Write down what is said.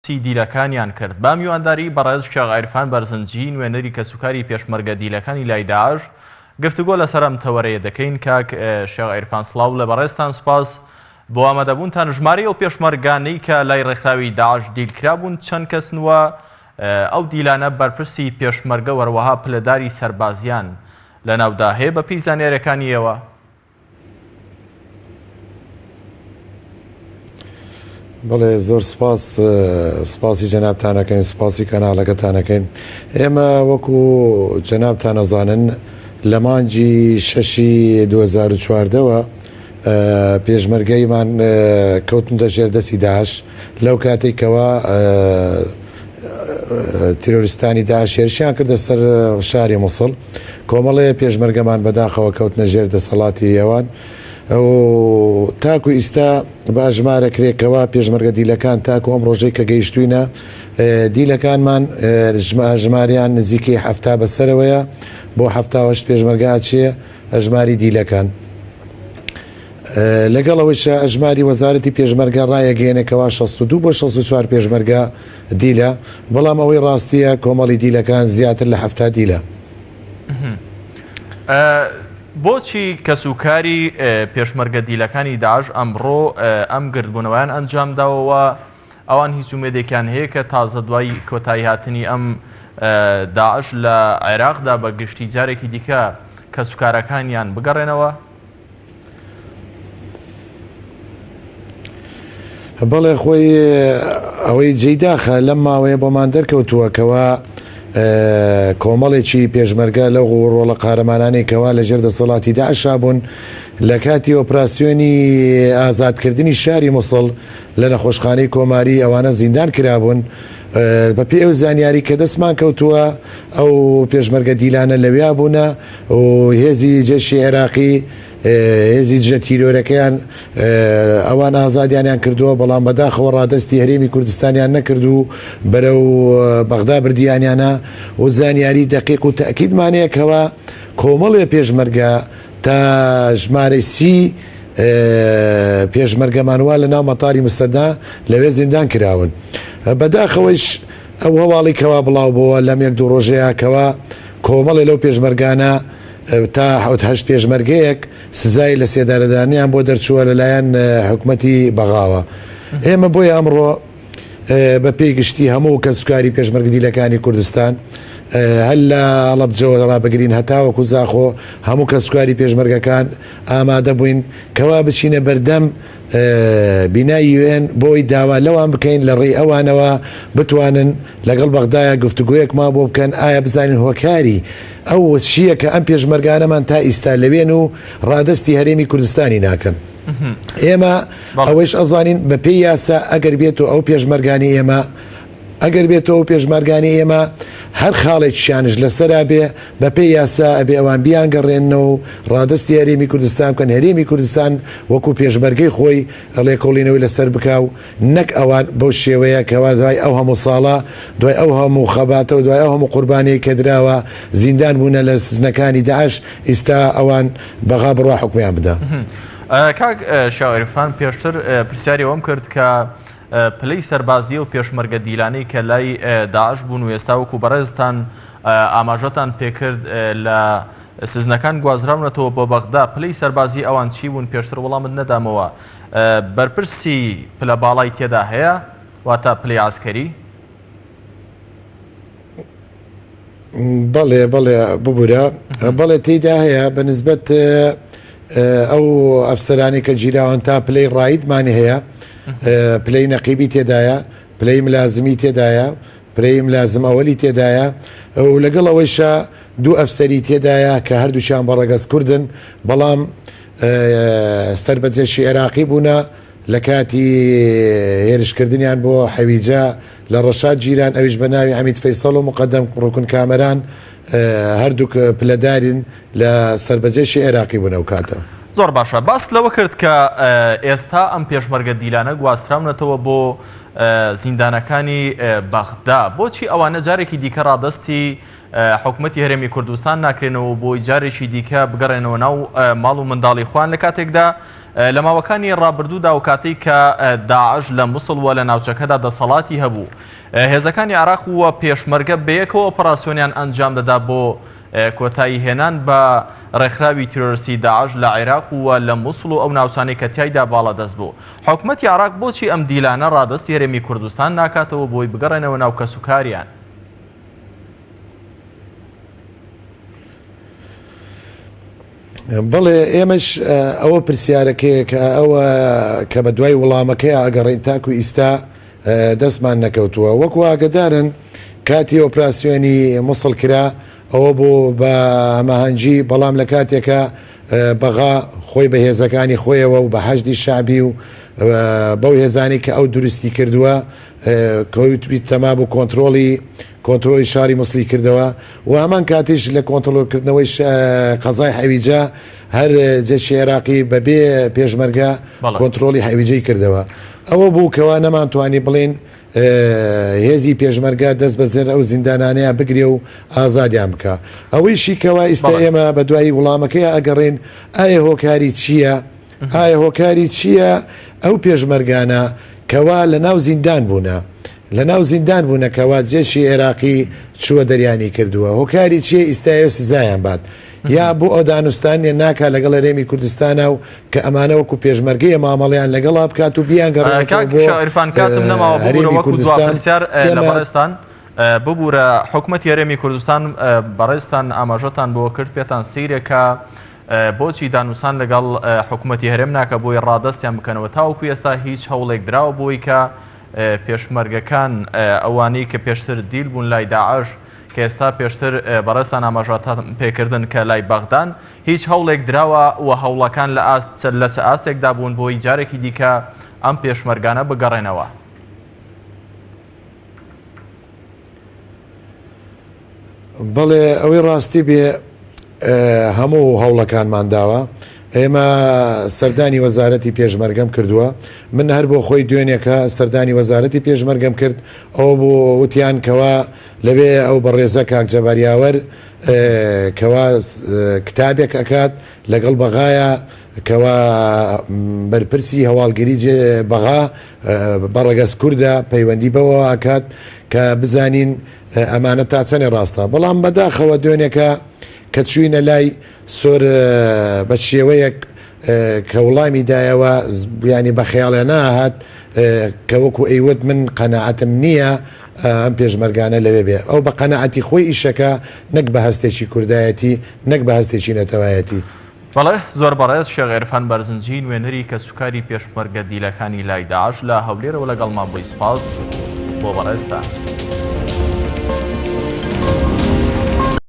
دیلەکانیان کرد. با میوانداری بەڕێز شێخ عیرفان بەرزنجی نوێنەری کەسوکاری پێشمەرگە دیلەکانی لای داعش گفتوگۆ لەسەر ئەم تەوەرەیە دەکەین. کاک شێخ عیرفان سڵاو لە بەڕێزتان سوپاس بۆ ئامادەبوونتان. ژمارەی ئەو پێشمەرگانەی کە لای ڕێکخراوی داعش دیلکرابوون چەند کەسنوە؟ ئەو دیلانە بەرپرسی پێشمەرگە وەروەها پلەداری سەربازیان لە ناودا هەیە بە پێی زانیاریەکانیەوە؟ بەڵێ زۆر سپاسی جەنابتانەکەین، سپاسی کەناڵەکەتانەکەین. ئێمە وەکو جەنابتان ئەزانن لە مانگی 6 2014ەوە پێشمەرگەیمان کەوتنە ژێر دەستی داعش لەو کاتێکەوە تیرۆریستانی داعش هێرشیان کردە سەر شاری مووسڵ. کۆمەڵەیە پێشمەرگەمان بەداخەوە کەوتنە ژێر دەسەڵاتی ئێوان و تاکو ئیستا با ژمارە کرێکەوە پێشمەرگە دیلەکان تاکو ئەم ڕۆژەی کە گەیشتوینە دیلەکانمان ژماریان نزیکەی 70 بەسەرەوەیە بۆ 78 پێشمەرگا چیە ژماری دیلەکان. لەگەڵەوەیشە ژماری وەزارەتی پێشمەرگە ڕایەگەیەنێکەوە 62 بۆ 64 پێشمەرگا دیلە، بەڵام ئەوەی ڕاستیە کۆمەڵی دیلەکان زیاتر لە 70 دیلە. بۆچی کەسوکاری پێشمەرگە دیلەکانی داعش ئەمڕۆ ئەم گردبوونەوەیان ئەنجام داوەوە؟ ئەوان هیچ ومێدێکیان هەیە کە تازە دوای کۆتایی هاتنی ئەم داعش لە عێراقدا بە گشتی جارێکی دیکە کەسوکارەکانیان بگەڕێنەوە؟ بەڵێ خۆی ئەوەی جێداخە لەم ماوەیە بۆمان دەرکەوتووەکەوە کۆمەڵێکی پێشمەرگە لەو ڕۆڵە قارەمانانێکەوە لە ژێر دەسەڵاتی داعشا بوون لە کاتی ئۆپراسیۆنی ئازادکردنی شاری مووسڵ لە نەخۆشخانەی کۆماری ئەوانە زیندان کرابوون. بە پێی ئەو زانیاری کە دەستمان کەوتووە ئەو پێشمەرگە دیلانە لەویا بوونە و هێزی جێشی عێراقی هێزی جە تیرۆرەکەیان ئەوان ئازادیانیان کردووە، بەڵام بەداخەوە ڕادستی هەرێمی کوردستانیان نەکردو بەرەو بەغدا بردیانیانە و زانیاری دەقیق و تەکیدمانەیەکەوە کۆمەڵێ پێشمەرگە تا ژمارەی 30 پێشمەرگەمانوە لە ناو مەتاری مستەدا لەوێ زیندان کراون. بەداخەوەیش ئەو هەواڵێکەوە بڵاو بووە لەم 1-2 ڕۆژەیەکەوە کۆمەڵێ لەو پێشمەرگانە تا 8 پێشمەرگەیەک سزای لە سێدارەدانیان بۆ دەرچووە لەلایەن حکومەتی بەغاوە. ئێمە بۆی ئەمڕۆ بە پێی گشتی هەموو کەسوکاری پێشمەرگە دیلەکانی کوردستان هەل لە ئەڵەبجەوە ڕابگرین هەتاوەکو زاخۆ هەموو کەسوکاری پێشمەرگەکان ئامادە بووین کەوا بچینە بەردەم بینای UN بۆی داوا لەوان بکەین لە ڕێی ئەوانەوە بتوانن لەگەڵ بەغدایە گفتوگویەک ما بۆ بکەن ئایا بزانین هۆکاری ئەو چییە کە ئەم پێشمەرگانەمان تا ئیستا لەوێن و ڕادستی هەرێمی کوردستانی ناکەن. ئێمە ئەوەش ئەزانین بە پێی یاسا ئەگەر بێتەوە ئەو پێشمەرگانی ئێمە ئەگەر بێتەوە پێشمەرگانی ئێمە هەر خاڵێکیانش لەسەرا بێ بە پێی یاسا ئەبێ ئەوان بیانگەڕێنەوە و ڕادستی هەرێمی کوردستان بکەن، هەرێمی کوردستان وەکو پێشمەرگەی خۆی ئەڵێکۆڵینەوەی لەسەر بکاو، نەک ئەوان بەو شێوەیە کەوا دوای ئەو هەموو ساڵە دوای ئەو هەموو خەباتە و دوای ئەو هەموو قوربانەیە کە دراوە زیندان بوونە لە سزنەکانی داعش ئیستا ئەوان بەغا بڕوا حکمیان بدە. کاک شێخ عیرفان پێشتر پرسیاری ئەوم کرد کە پلەی سەربازی و پێشمەرگە دیلانەی کە لای داعش بوون و ئێستا وەکو بەڕێزتان ئاماژەتان پێکرد لە سزنەکان گوازراونەتەوە بۆ بەغدا، پلەی سەربازی ئەوان چی بوون؟ پێشتر وەڵامت نەدامەوە. بەرپرسی پلە باڵای تێدا هەیە واتە پلەی عسکەری؟ بەڵێ ببوورە بەڵێ تێیدا هەیە بە نسبەت ئەو ئەفسەرانی کە گیراون تا پلەی ڕایدمانی هەیە، پلەی نەقیبی تێدایە، پلەی ملازمی تێدایە، پلەی ملازم ئەوەلی تێدایە و لەگەڵ ئەوەیشە 2 ئەفسەری تێدایە کە هەردووچیان بەڕێگەز کوردن، بەڵام سەربەجێشی عێراقی بوونە لە کاتی هێرشکردنیان بۆ حەویجە لە ڕەشاد گیران، ئەویش بە ناوی حەمید فەیسەڵ و مقەدەم ڕوکن کامەران هەردووک پلەدارین لە سەربەجێشی عێراقی بوون ئەو کاتە. زۆر باشە. باس لەوە کرد کە ئێستا ئەم پێشمەرگە دیلانە گواستراونەتەوە بۆ زیندانەکانی بەغدا. بۆچی ئەوانە جارێکی دیکە ڕادستی حکوومەتی هەرێمی کوردستان ناکرێنەوە بۆی جارێکی دیکە بگەڕێنەوە ناو ماڵ و منداڵی خوان لە کاتێکدا لە ماوەکانی ڕابردوودا و کاتێک کە داعش لە مووسڵ وە لە ناوچەکەدا دەسەڵاتی هەبوو هێزەکانی عێراق وە پێشمەرگە بەیەکەوە ئۆپەراسیۆنیان ئەنجام دەدا بۆ کۆتایی هێنان بە ڕێکخراوی تیرۆریستی داعش لە عێراق وە لە مووسڵ و ئەو ناوچانەی کە تیایدا باڵە دەست بوو. حکوومەتی عێراق بۆچی ئەم دیلانە ڕادستی هەرێمی کوردستان ناکاتەوە بۆی بگەڕێنەوە ناو کەسوکاریان؟ بەڵێ ئێمەش ئەوە پرسیارەکەیە کە ئەوە کە بە دوای وەڵامەکەی ئەگەڕین تاکو ئیستا دەستمان نەکەوتووە. وەکو ئاگدارن کاتی ئۆپراسیۆنی مووسڵ کرا ئەوە بۆ بە ئەماهەنگی بەڵام لە کاتێکە بەغا خۆی بە هێزەکانی خۆیەوە و بە حەشدی شعبی و بەو هێزانی کە ئەو دروستی کردووە کەوتبی تەما بوو کۆنتترۆلی شاری مووسڵی کردەوە و هەمان کاتیش لە کۆنتترۆلکردنەوەی قەزای حەویجە هەر جێشی عێراقی بەبێ پێشمەرگە کۆنتترۆلی حەویجەی کردەوە. ئەوە بوو کەوا نەمانتوانی بڵێن هێزی پێشمەرگە دەست بەزێر ئەو زیندانانەیە بگرێ و ئازادیان بکە. ئەوەیشی کەوا ئیستا ئێمە بە دوایی وڵامەکەی ئەگەڕێن ئایا هۆکاری چییە؟ ئایا هۆکاری چییە ئەو پێشمەرگانە کەوا لە ناو زیندان بوونە لە ناو زیندان بوونە کەوا جێشی عێراقی چووە دەریانی کردووە هۆکاری چیە ئیستایە سزایان بات یا بۆ ئەو دانوستانیە ناکا لەگەڵ هەرێمی کوردستانە و کە ئەمانەوەکو پێشمەرگەیە مامەڵیان لەگەڵا بکات و بیان گەڕێتعرفان کاتم نەماوە بۆوەکو دوپرسیار لە بەڕێستان ببوورە حکوومەتی هەرێمی کوردستان بەڕێستان ئاماژەتان بۆ کرد پێتان سیرێکە بۆچی دانووسان لەگەڵ حکوومەتی هەرێم ناکە بۆی ڕادستیان بکەنەوە تاوەکو ئێستا هیچ هەوڵێک دراوە بۆی کە پێشمەرگەکان ئەوانەی کە پێشتر دیل بوون لای داعش کە ئێستا پێشتر بەڕێستان ئاماژەتان پێکردن کە لای بەغدان هیچ هەوڵێک دراوە و هەوڵەکان لە ئاستێکدا بوون بۆی جارێکی دیکە ئەم پێشمەرگانە بگەڕێنەوە. بەڵێ ئەوەی ڕاستی بێ هەموو هەوڵەکانمان داوە. ئێمە سەردانی وەزارەتی پێشمەرگەم کردووە من هەر بۆ خۆی دوێنێکە سەردانی وەزارەتی پێشمەرگەم کرد ئەو بۆ وتیان کەوا لەوێ ئەو بەڕێزە کاک جەباریاوەر کەوا کتابێک ئەکات لەگەڵ بەغایە کەوا بەرپرسی هەواڵگەری بەغا بەڕێگەز کووردە پەیوەندی بەوە ئاکات کە بزانین ئەمانە تا چەنێ ڕاستە بەڵام بەداخەوە دوێنێکە کە چوینە لای سۆر بە شێوەیەک کە وڵامی دایەوە ینی بە خەیاڵێ ناهات کە وەکو ئەیوت من قەناعەتم نییە ئەم پێشمەرگانە لەوێ بێ ئەو بە قەناعەتی خۆی ئیشەکە نەک بە هەستێکی کوردایەتی نەک بە هەستێکی نەتەوایەتی. بەڵێ زۆر بەڕێز شێخ عێرفان بەرزنجی نوێنەری کە سوکاری پێشمەرگە دیلەکانی لای داعش لە هەولێرەوە لەگەڵمان بووی. سپاس بۆ بەڕێزتان.